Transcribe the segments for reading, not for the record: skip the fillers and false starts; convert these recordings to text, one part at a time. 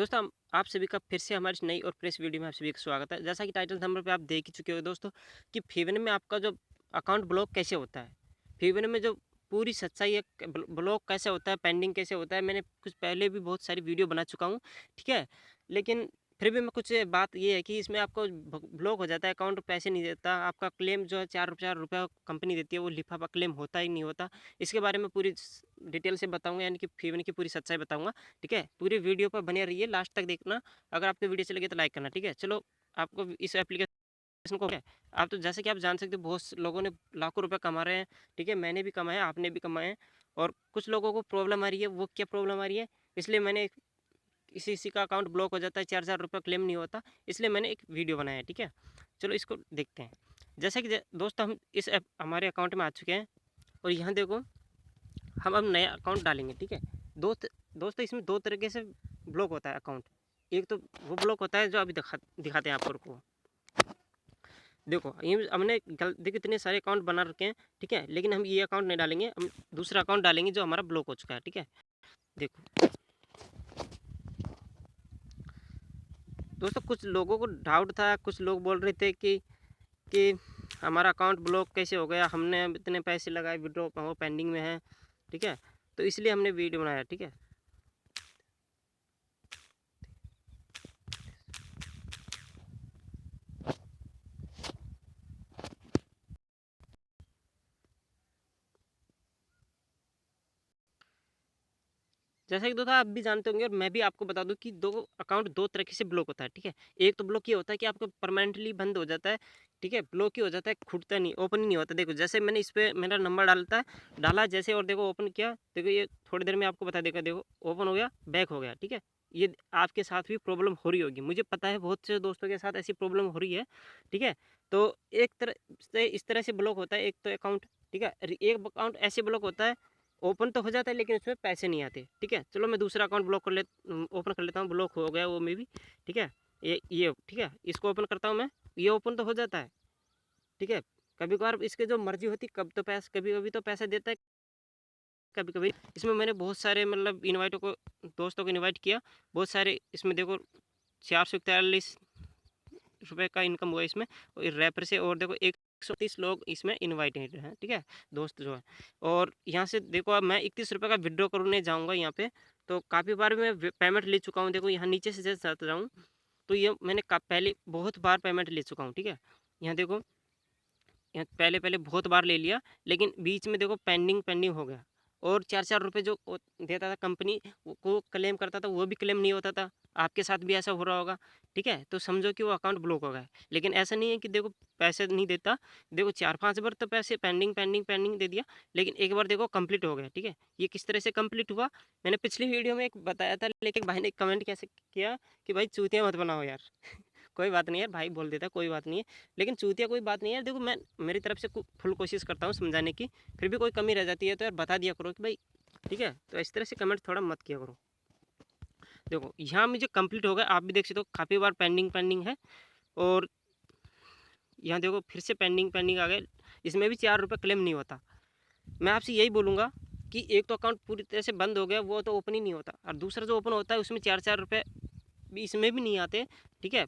दोस्तों आप सभी का फिर से हमारी नई और फ्रेश वीडियो में आप सभी का स्वागत है। जैसा कि टाइटल नंबर पे आप देख ही चुके हो दोस्तों कि फीवन में आपका जो अकाउंट ब्लॉक कैसे होता है। फीवन में जो पूरी सच्चाई है, ब्लॉक कैसे होता है, पेंडिंग कैसे होता है, मैंने कुछ पहले भी बहुत सारी वीडियो बना चुका हूँ। ठीक है, लेकिन फिर भी मैं कुछ बात ये है कि इसमें आपको ब्लॉक हो जाता है अकाउंट, पैसे नहीं देता आपका। क्लेम जो है 4 रुपया कंपनी देती है, वो लिफाफा क्लेम होता ही नहीं होता। इसके बारे में पूरी डिटेल से बताऊंगा, यानी कि फीवन की पूरी सच्चाई बताऊंगा। ठीक है, पूरी वीडियो पर बने रहिए, लास्ट तक देखना। अगर आपको वीडियो अच्छी लगे तो लाइक करना। ठीक है, चलो आपको इस एप्लीकेशन को है, आप तो जैसे कि आप जान सकते हो बहुत से लोगों ने लाखों रुपए कमा रहे हैं। ठीक है, मैंने भी कमाया, आपने भी कमाए हैं। और कुछ लोगों को प्रॉब्लम आ रही है, वो क्या प्रॉब्लम आ रही है, इसलिए मैंने किसी किसी का अकाउंट ब्लॉक हो जाता है, 4 रुपये क्लेम नहीं होता, इसलिए मैंने एक वीडियो बनाया है। ठीक है, चलो इसको देखते हैं। जैसे कि दोस्तों हम इस ऐप हमारे अकाउंट में आ चुके हैं, और यहाँ देखो हम अब नया अकाउंट डालेंगे। ठीक है दोस्तों, इसमें दो तरीके से ब्लॉक होता है अकाउंट। एक तो वो ब्लॉक होता है जो अभी दिखाते हैं आपको। देखो ये हमने देखो इतने सारे अकाउंट बना रखे हैं। ठीक है, लेकिन हम ये अकाउंट नहीं डालेंगे, हम दूसरा अकाउंट डालेंगे जो हमारा ब्लॉक हो चुका है। ठीक है, देखो दोस्तों, कुछ लोगों को डाउट था, कुछ लोग बोल रहे थे कि हमारा अकाउंट ब्लॉक कैसे हो गया, हमने इतने पैसे लगाए, विड्रॉ वो पेंडिंग में है। ठीक है, तो इसलिए हमने वीडियो बनाया। ठीक है, जैसा कि दोस्तों आप भी जानते होंगे, और मैं भी आपको बता दूं कि दो अकाउंट दो तरीके से ब्लॉक होता है। ठीक है, एक तो ब्लॉक ये होता है कि आपको परमानेंटली बंद हो जाता है। ठीक है, ब्लॉक ही हो जाता है, खुलता नहीं, ओपन ही नहीं होता। देखो जैसे मैंने इस पर मेरा नंबर डाला जैसे, और देखो ओपन किया, देखो ये थोड़ी देर में आपको बता देगा, देखो ओपन हो गया, बैक हो गया। ठीक है, ये आपके साथ भी प्रॉब्लम हो रही होगी, मुझे पता है बहुत से दोस्तों के साथ ऐसी प्रॉब्लम हो रही है। ठीक है, तो एक तरह से इस तरह से ब्लॉक होता है एक तो अकाउंट। ठीक है, एक अकाउंट ऐसे ब्लॉक होता है, ओपन तो हो जाता है लेकिन उसमें पैसे नहीं आते। ठीक है, चलो मैं दूसरा अकाउंट ब्लॉक कर ले ओपन कर लेता हूँ, ब्लॉक हो गया वो में भी। ठीक है, ये ठीक है, इसको ओपन करता हूँ मैं, ये ओपन तो हो जाता है। ठीक है, कभी कभार इसके जो मर्जी होती, कब तो पैसे, कभी कभी तो पैसा देता है, कभी कभी। इसमें मैंने बहुत सारे मतलब इन्वाइटों को, दोस्तों को इन्वाइट किया, बहुत सारे। इसमें देखो 441 रुपये का इनकम हुआ इसमें रैपर से, और देखो 130 लोग इसमें इनवाइटेड हैं। ठीक है, दोस्त जो है। और यहाँ से देखो अब मैं 31 रुपये का विड्रॉ करने जाऊँगा यहाँ पे, तो काफ़ी बार मैं पेमेंट ले चुका हूँ। देखो यहाँ नीचे से जैसे जाता जाऊँ, तो ये मैंने पहले बहुत बार पेमेंट ले चुका हूँ। ठीक है, यहाँ देखो, यहाँ पहले पहले बहुत बार ले लिया, लेकिन बीच में देखो पेंडिंग पेंडिंग हो गया। और 4 4 रुपये जो देता था कंपनी, को क्लेम करता था, वो भी क्लेम नहीं होता था। आपके साथ भी ऐसा हो रहा होगा। ठीक है, तो समझो कि वो अकाउंट ब्लॉक हो गया है। लेकिन ऐसा नहीं है कि देखो पैसे नहीं देता, देखो 4 5 बार तो पैसे पेंडिंग पेंडिंग पेंडिंग दे दिया, लेकिन एक बार देखो कंप्लीट हो गया। ठीक है, ये किस तरह से कंप्लीट हुआ, मैंने पिछली वीडियो में एक बताया था, लेकिन भाई ने कमेंट कैसे किया कि भाई चूतिया मत बनाओ यार। कोई बात नहीं यार, भाई बोल देता, कोई बात नहीं है। लेकिन चूतिया कोई बात नहीं है यार, देखो मैं मेरी तरफ से फुल कोशिश करता हूँ समझाने की, फिर भी कोई कमी रह जाती है तो यार बता दिया करो कि भाई। ठीक है, तो इस तरह से कमेंट थोड़ा मत किया करो। देखो यहाँ मुझे कंप्लीट हो गया, आप भी देख सकते हो, काफ़ी बार पेंडिंग पेंडिंग है। और यहाँ देखो फिर से पेंडिंग पेंडिंग आ गए, इसमें भी 4 रुपये क्लेम नहीं होता। मैं आपसे यही बोलूँगा कि एक तो अकाउंट पूरी तरह से बंद हो गया, वो तो ओपन ही नहीं होता, और दूसरा जो ओपन होता है उसमें 4 4 रुपये भी इसमें भी नहीं आते। ठीक है,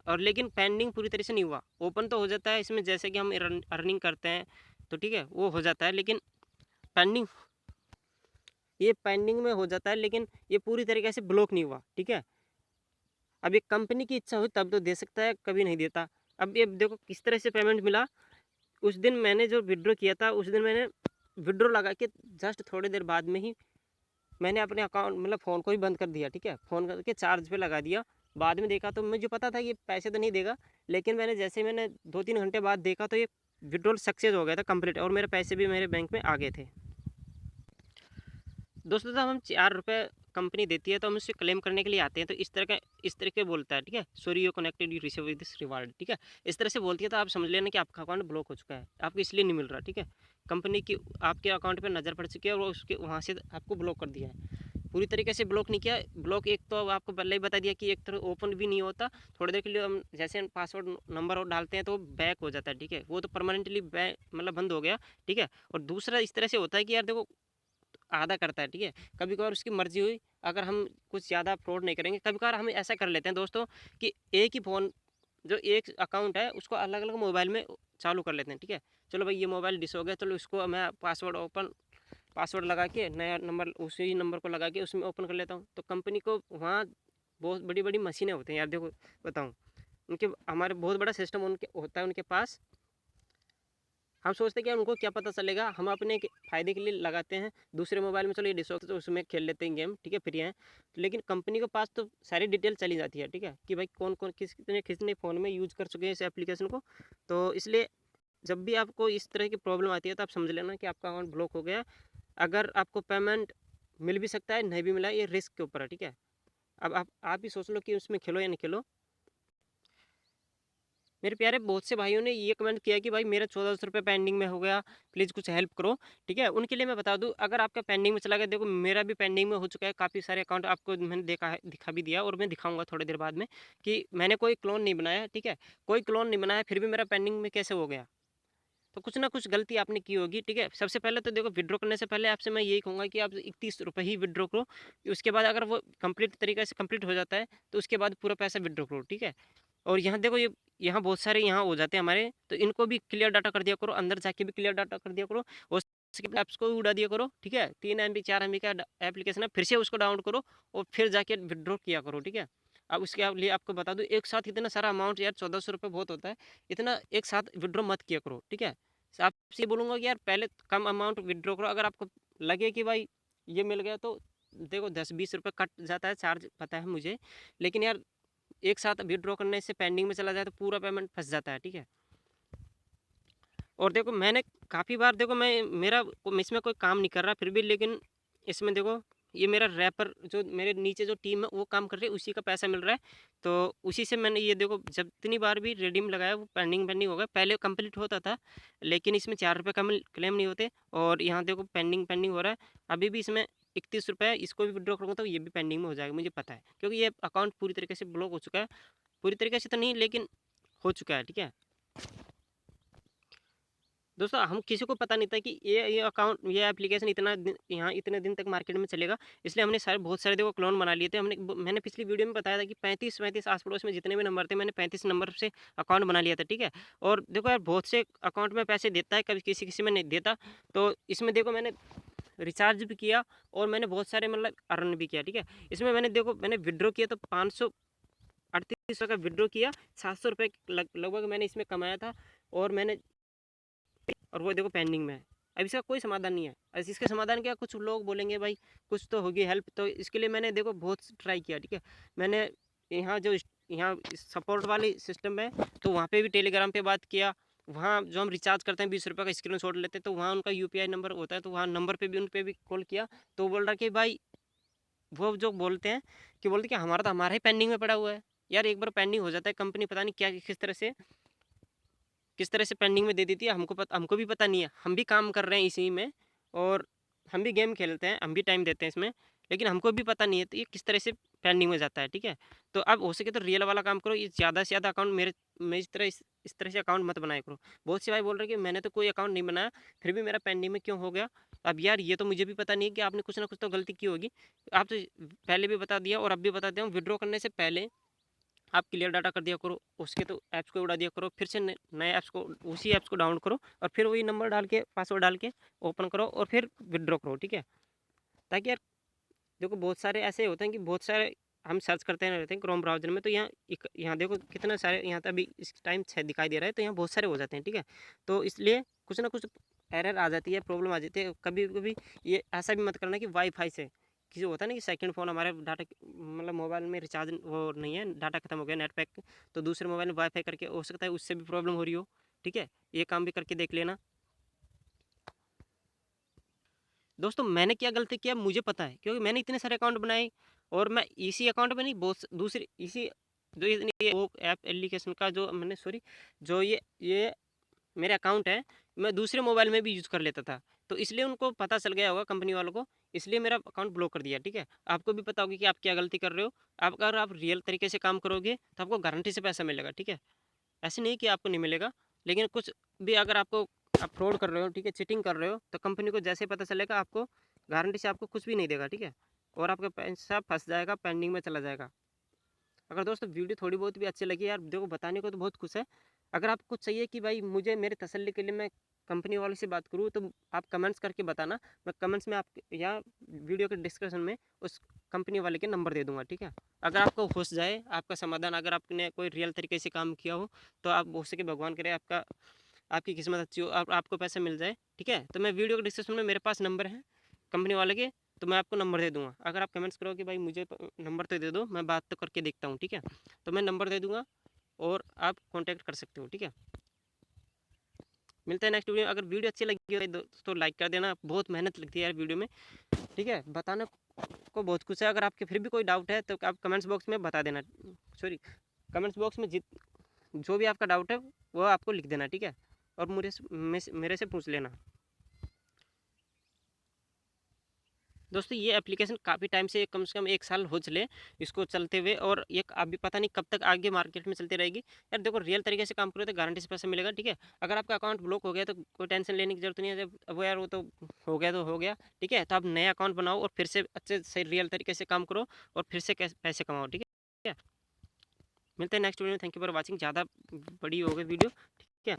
और लेकिन पेंडिंग पूरी तरह से नहीं हुआ, ओपन तो हो जाता है इसमें, जैसे कि हम अर्निंग करते हैं तो ठीक है वो हो जाता है, लेकिन पेंडिंग, ये पेंडिंग में हो जाता है, लेकिन ये पूरी तरीके से ब्लॉक नहीं हुआ। ठीक है, अब ये कंपनी की इच्छा हुई तब तो दे सकता है, कभी नहीं देता। अब ये देखो किस तरह से पेमेंट मिला। उस दिन मैंने जो विड्रॉ किया था, उस दिन मैंने विड्रॉ लगा के जस्ट थोड़ी देर बाद में ही मैंने अपने अकाउंट मतलब फ़ोन को ही बंद कर दिया। ठीक है, फ़ोन करके चार्ज पे लगा दिया। बाद में देखा तो मुझे पता था ये पैसे तो नहीं देगा, लेकिन मैंने 2 3 घंटे बाद देखा तो ये विड्रॉल सक्सेस हो गया था कंप्लीट, और मेरे पैसे भी मेरे बैंक में आ गए थे। दोस्तों जब हम 4 रुपये कंपनी देती है तो हम उससे क्लेम करने के लिए आते हैं, तो इस तरह के बोलता है। ठीक है, sorry you connected you receive this reward. ठीक है, इस तरह से बोलती है, तो आप समझ लेना कि आपका अकाउंट ब्लॉक हो चुका है, आपको इसलिए नहीं मिल रहा। ठीक है, कंपनी की आपके अकाउंट पर नज़र पड़ चुकी है, और वो उसके वहाँ से आपको ब्लॉक कर दिया है। पूरी तरीके से ब्लॉक नहीं किया, ब्लॉक एक तो आपको पहले ही बता दिया कि एक तरह ओपन भी नहीं होता, थोड़ी देर के लिए हम जैसे पासवर्ड नंबर और डालते हैं तो बैक हो जाता है। ठीक है, वो तो परमानेंटली बैक मतलब बंद हो गया। ठीक है, और दूसरा इस तरह से होता है कि यार देखो आधा करता है, ठीक है। कभी-कभार उसकी मर्ज़ी हुई, अगर हम कुछ ज़्यादा फ्रॉड नहीं करेंगे, कभी-कभार हम ऐसा कर लेते हैं दोस्तों कि एक ही फ़ोन जो एक अकाउंट है उसको अलग-अलग मोबाइल में चालू कर लेते हैं, ठीक है। चलो भाई ये मोबाइल डिस हो गया, चलो इसको मैं पासवर्ड लगा के नया नंबर उसी नंबर को लगा के उसमें ओपन कर लेता हूँ। तो कंपनी को वहाँ बहुत बड़ी-बड़ी मशीनें होती हैं यार, देखो बताऊँ, उनके हमारे बहुत बड़ा सिस्टम उनके होता है उनके पास। हम सोचते हैं कि यार उनको क्या पता चलेगा, हम अपने फ़ायदे के लिए लगाते हैं। दूसरे मोबाइल में चलो ये डिस हो तो उसमें खेल लेते हैं गेम, ठीक है, फ्री हैं। लेकिन कंपनी के पास तो सारी डिटेल चली जाती है, ठीक है, कि भाई कौन-कौन कितने कितने फ़ोन में यूज़ कर चुके हैं इस एप्लीकेशन को। तो इसलिए जब भी आपको इस तरह की प्रॉब्लम आती है तो आप समझ लेना कि आपका अकाउंट ब्लॉक हो गया। अगर आपको पेमेंट मिल भी सकता है, नहीं भी मिला, ये रिस्क के ऊपर है, ठीक है। अब आप ही सोच लो कि उसमें खेलो या नहीं खेलो। मेरे प्यारे बहुत से भाइयों ने ये कमेंट किया कि भाई मेरा 1400 रुपये पेंडिंग में हो गया, प्लीज़ कुछ हेल्प करो, ठीक है। उनके लिए मैं बता दूं, अगर आपका पेंडिंग में चला गया, देखो मेरा भी पेंडिंग में हो चुका है, काफ़ी सारे अकाउंट आपको मैंने देखा है, दिखा भी दिया और मैं दिखाऊंगा थोड़ी देर बाद में कि मैंने कोई क्लोन नहीं बनाया, ठीक है। कोई क्लोन नहीं बनाया, फिर भी मेरा पेंडिंग में कैसे हो गया। तो कुछ ना कुछ गलती आपने की होगी, ठीक है। सबसे पहले तो देखो, विड्रॉ करने से पहले आपसे मैं यही कहूँगा कि आप 31 रुपये ही विड्रॉ करो। उसके बाद अगर वो कंप्लीट तरीके से कंप्लीट हो जाता है तो उसके बाद पूरा पैसा विड्रॉ करो, ठीक है। और यहाँ देखो, ये यहाँ बहुत सारे यहाँ हो जाते हैं हमारे, तो इनको भी क्लियर डाटा कर दिया करो, अंदर जाके भी क्लियर डाटा कर दिया करो और ऐप्स को भी उड़ा दिया करो, ठीक है। 3 MB 4 MB का एप्लीकेशन है, फिर से उसको डाउनलोड करो और फिर जाके विड्रॉ किया करो, ठीक है। अब उसके लिए आपको बता दूँ, एक साथ इतना सारा अमाउंट, यार 1400 रुपये बहुत होता है, इतना एक साथ विड्रॉ मत किया करो, ठीक है। आपसे बोलूँगा कि यार पहले कम अमाउंट विड्रॉ करो, अगर आपको लगे कि भाई ये मिल गया तो देखो 10-20 रुपये कट जाता है चार्ज, पता है मुझे, लेकिन यार एक साथ विड्रॉ करने से पेंडिंग में चला जाए तो पूरा पेमेंट फंस जाता है, ठीक है। और देखो मैंने काफ़ी बार, देखो इसमें कोई काम नहीं कर रहा फिर भी, लेकिन इसमें देखो ये मेरा रैपर जो मेरे नीचे जो टीम है वो काम कर रही है, उसी का पैसा मिल रहा है। तो उसी से मैंने ये देखो, जब इतनी बार भी रिडीम लगाया वो पेंडिंग हो गया। पहले कंप्लीट होता था, लेकिन इसमें 4 रुपये का क्लेम नहीं होते, और यहाँ देखो पेंडिंग हो रहा है। अभी भी इसमें 31 रुपये, इसको भी विड्रॉ करूँगा तो ये भी पेंडिंग में हो जाएगा, मुझे पता है, क्योंकि ये अकाउंट पूरी तरीके से ब्लॉक हो चुका है। पूरी तरीके से तो नहीं, लेकिन हो चुका है, ठीक है। दोस्तों हम किसी को पता नहीं था कि ये अकाउंट, ये एप्लीकेशन इतना दिन यहाँ इतने दिन तक मार्केट में चलेगा, इसलिए हमने बहुत सारे देखो क्लोन बना लिए थे। मैंने पिछली वीडियो में बताया था कि 35 आस पड़ोस में जितने भी नंबर थे, मैंने 35 नंबर से अकाउंट बना लिया था, ठीक है। और देखो यार, बहुत से अकाउंट में पैसे देता है, कभी किसी किसी में नहीं देता। तो इसमें देखो मैंने रिचार्ज भी किया और मैंने बहुत सारे मतलब अर्न भी किया, ठीक है। इसमें मैंने विड्रॉ किया तो 538 का विड्रॉ किया, 700 रुपये लगभग मैंने इसमें कमाया था। और मैंने, और वो देखो पेंडिंग में है। अब इसका कोई समाधान नहीं है। अब इसका समाधान क्या, कुछ लोग बोलेंगे भाई कुछ तो होगी हेल्प, तो इसके लिए मैंने देखो बहुत ट्राई किया, ठीक है। मैंने यहाँ सपोर्ट वाली सिस्टम है, तो वहाँ पे भी टेलीग्राम पे बात किया। वहाँ जो हम रिचार्ज करते हैं 20 रुपये का स्क्रीनशॉट लेते हैं, तो वहाँ उनका UPI नंबर होता है, तो वहाँ नंबर पे भी उन पे भी कॉल किया। तो बोल रहा कि भाई, वो जो बोलते हैं कि हमारा ही पेंडिंग में पड़ा हुआ है। यार एक बार पेंडिंग हो जाता है, कंपनी पता नहीं क्या किस तरह से पेंडिंग में दे देती है, हमको भी पता नहीं है। हम भी काम कर रहे हैं इसी में, और हम भी गेम खेलते हैं, हम भी टाइम देते हैं इसमें, लेकिन हमको भी पता नहीं है तो ये किस तरह से पेंडिंग में जाता है, ठीक है। तो अब हो सके तो रियल वाला काम करो, ये ज़्यादा से ज़्यादा अकाउंट मैं इस तरह से अकाउंट मत बनाया करो। बहुत से भाई बोल रहे हैं कि मैंने तो कोई अकाउंट नहीं बनाया, फिर भी मेरा पेंडिंग में क्यों हो गया। अब यार ये तो मुझे भी पता नहीं है कि आपने कुछ ना कुछ तो गलती की होगी। आप तो पहले भी बता दिया और अब भी बता दिया हूँ, विड्रॉ करने से पहले आप क्लियर डाटा कर दिया करो, उसके तो ऐप्स को उड़ा दिया करो, फिर से नए ऐप्स को, उसी ऐप्स को डाउनलोड करो और फिर वही नंबर डाल के पासवर्ड डाल के ओपन करो और फिर विड्रॉ करो, ठीक है। ताकि यार देखो, बहुत सारे ऐसे होते हैं कि बहुत सारे हम सर्च करते रहते हैं क्रोम ब्राउजर में, तो यहाँ देखो कितने सारे, यहाँ तो अभी इस टाइम 6 दिखाई दे रहा है, तो यहाँ बहुत सारे हो जाते हैं, ठीक है। तो इसलिए कुछ ना कुछ एरर आ जाती है, प्रॉब्लम आ जाती है कभी कभी। ये ऐसा भी मत करना कि वाईफाई से, किसी होता है ना कि सेकंड फ़ोन हमारे डाटा मतलब मोबाइल में रिचार्ज वो नहीं है, डाटा खत्म हो गया नेट पैक, तो दूसरे मोबाइल में वाईफाई करके हो सकता है उससे भी प्रॉब्लम हो रही हो, ठीक है। ये काम भी करके देख लेना। दोस्तों मैंने क्या गलती किया मुझे पता है, क्योंकि मैंने इतने सारे अकाउंट बनाए, और मैं इसी अकाउंट में नहीं, बहुत दूसरे इसी जो ये वो ऐप एप्लीकेशन का जो मैंने सॉरी जो ये मेरे अकाउंट है, मैं दूसरे मोबाइल में भी यूज़ कर लेता था। तो इसलिए उनको पता चल गया होगा कंपनी वालों को, इसलिए मेरा अकाउंट ब्लॉक कर दिया, ठीक है। आपको भी पता होगी कि आप क्या गलती कर रहे हो। आप अगर आप रियल तरीके से काम करोगे तो आपको गारंटी से पैसा मिलेगा, ठीक है। ऐसे नहीं कि आपको नहीं मिलेगा, लेकिन कुछ भी अगर आप फ्रॉड कर रहे हो, ठीक है, चीटिंग कर रहे हो, तो कंपनी को जैसे पता चलेगा आपको गारंटी से आपको कुछ भी नहीं देगा, ठीक है। और आपका पैसा फँस जाएगा, पेंडिंग में चला जाएगा। अगर दोस्तों वीडियो थोड़ी बहुत भी अच्छी लगी यार, देखो बताने को तो बहुत कुछ है। अगर आपको चाहिए कि भाई मुझे मेरे तसल्ली के लिए मैं कंपनी वालों से बात करूँ, तो आप कमेंट्स करके बताना। मैं कमेंट्स में आप या वीडियो के डिस्क्रिप्शन में उस कंपनी वाले के नंबर दे दूंगा, ठीक है। अगर आपको हो जाए आपका समाधान, अगर आपने कोई रियल तरीके से काम किया हो, तो आप हो सके भगवान करे आपका आपकी किस्मत अच्छी हो, आपको पैसा मिल जाए, ठीक है। तो मैं वीडियो के डिस्क्रिप्शन में मेरे पास नंबर है कंपनी वाले के, तो मैं आपको नंबर दे दूंगा। अगर आप कमेंट्स करो कि भाई मुझे नंबर तो दे दो, मैं बात तो करके देखता हूँ, ठीक है। तो मैं नंबर दे दूंगा और आप कॉन्टैक्ट कर सकते हो, ठीक है। मिलता है नेक्स्ट वीडियो में। अगर वीडियो अच्छी लगी हो दोस्तों लाइक कर देना, बहुत मेहनत लगती है यार वीडियो में, ठीक है। बताने को बहुत कुछ है। अगर आपके फिर भी कोई डाउट है तो आप कमेंट्स बॉक्स में बता देना, सॉरी कमेंट्स बॉक्स में जो भी आपका डाउट है वो आपको लिख देना, ठीक है। और मेरे से पूछ लेना। दोस्तों ये एप्लीकेशन काफ़ी टाइम से कम 1 साल हो चले इसको चलते हुए, और ये अभी पता नहीं कब तक आगे मार्केट में चलती रहेगी। यार देखो रियल तरीके से काम करो तो गारंटी से पैसा मिलेगा, ठीक है। अगर आपका अकाउंट ब्लॉक हो गया तो कोई टेंशन लेने की जरूरत नहीं है। जब वो यार वो तो हो गया, ठीक है। तो आप नया अकाउंट बनाओ और फिर से अच्छे से रियल तरीके से काम करो और फिर से पैसे कमाओ, ठीक है। मिलते हैं नेक्स्ट वीडियो में। Thank you for watching. ज़्यादा बड़ी हो गई वीडियो, ठीक है।